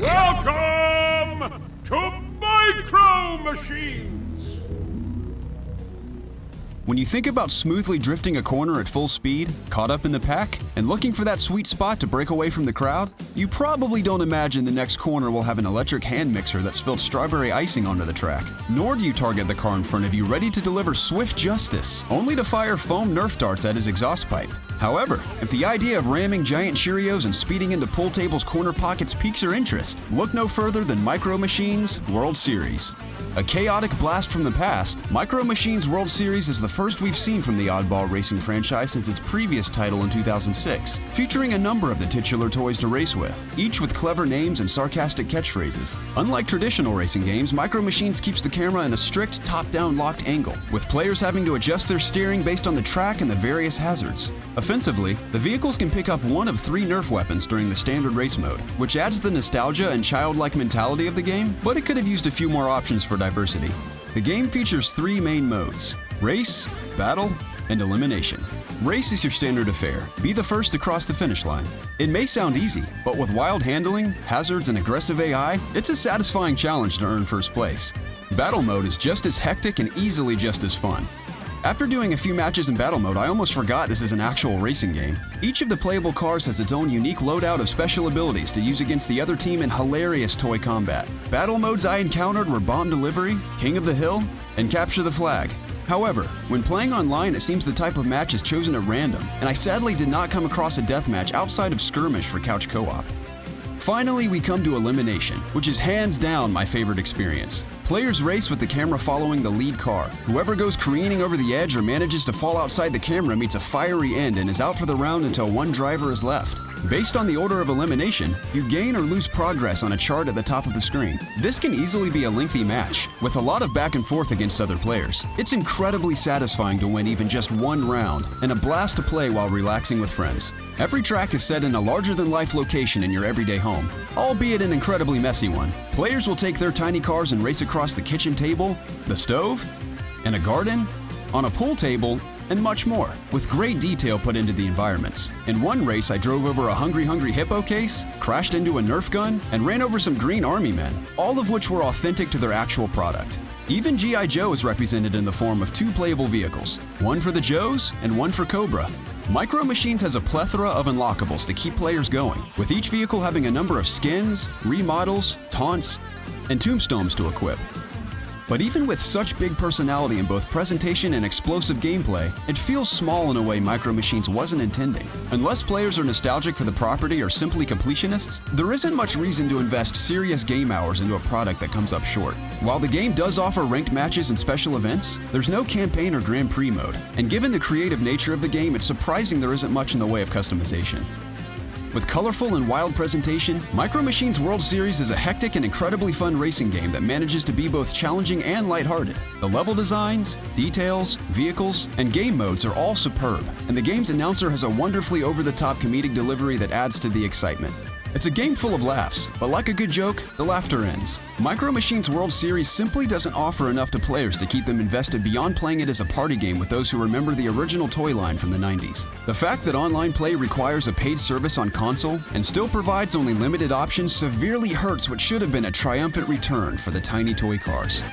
Welcome to Micro Machines! When you think about smoothly drifting a corner at full speed, caught up in the pack, and looking for that sweet spot to break away from the crowd, you probably don't imagine the next corner will have an electric hand mixer that spilled strawberry icing onto the track. Nor do you target the car in front of you ready to deliver swift justice, only to fire foam Nerf darts at his exhaust pipe. However, if the idea of ramming giant Cheerios and speeding into pool tables' corner pockets piques your interest, look no further than Micro Machines World Series. A chaotic blast from the past, Micro Machines World Series is the first we've seen from the oddball racing franchise since its previous title in 2006, featuring a number of the titular toys to race with, each with clever names and sarcastic catchphrases. Unlike traditional racing games, Micro Machines keeps the camera in a strict top-down locked angle, with players having to adjust their steering based on the track and the various hazards. Offensively, the vehicles can pick up one of 3 Nerf weapons during the standard race mode, which adds the nostalgia and childlike mentality of the game, but it could have used a few more options for diversity. The game features 3 main modes: Race, Battle, and Elimination. Race is your standard affair. Be the first to cross the finish line. It may sound easy, but with wild handling, hazards, and aggressive AI, it's a satisfying challenge to earn first place. Battle mode is just as hectic and easily just as fun. After doing a few matches in battle mode, I almost forgot this is an actual racing game. Each of the playable cars has its own unique loadout of special abilities to use against the other team in hilarious toy combat. Battle modes I encountered were Bomb Delivery, King of the Hill, and Capture the Flag. However, when playing online, it seems the type of match is chosen at random, and I sadly did not come across a deathmatch outside of Skirmish for couch co-op. Finally, we come to Elimination, which is hands down my favorite experience. Players race with the camera following the lead car. Whoever goes careening over the edge or manages to fall outside the camera meets a fiery end and is out for the round until one driver is left. Based on the order of elimination, you gain or lose progress on a chart at the top of the screen. This can easily be a lengthy match, with a lot of back and forth against other players. It's incredibly satisfying to win even just one round, and a blast to play while relaxing with friends. Every track is set in a larger-than-life location in your everyday home, albeit an incredibly messy one. Players will take their tiny cars and race across the kitchen table, the stove, and a garden, on a pool table, and much more, with great detail put into the environments. In one race, I drove over a Hungry Hippo case, crashed into a Nerf gun, and ran over some green army men, all of which were authentic to their actual product. Even G.I. Joe is represented in the form of 2 playable vehicles, one for the Joes and one for Cobra. Micro Machines has a plethora of unlockables to keep players going, with each vehicle having a number of skins, remodels, taunts, and tombstones to equip. But even with such big personality in both presentation and explosive gameplay, it feels small in a way Micro Machines wasn't intending. Unless players are nostalgic for the property or simply completionists, there isn't much reason to invest serious game hours into a product that comes up short. While the game does offer ranked matches and special events, there's no campaign or Grand Prix mode, and given the creative nature of the game, it's surprising there isn't much in the way of customization. With colorful and wild presentation, Micro Machines World Series is a hectic and incredibly fun racing game that manages to be both challenging and lighthearted. The level designs, details, vehicles, and game modes are all superb, and the game's announcer has a wonderfully over-the-top comedic delivery that adds to the excitement. It's a game full of laughs, but like a good joke, the laughter ends. Micro Machines World Series simply doesn't offer enough to players to keep them invested beyond playing it as a party game with those who remember the original toy line from the 90s. The fact that online play requires a paid service on console and still provides only limited options severely hurts what should have been a triumphant return for the tiny toy cars.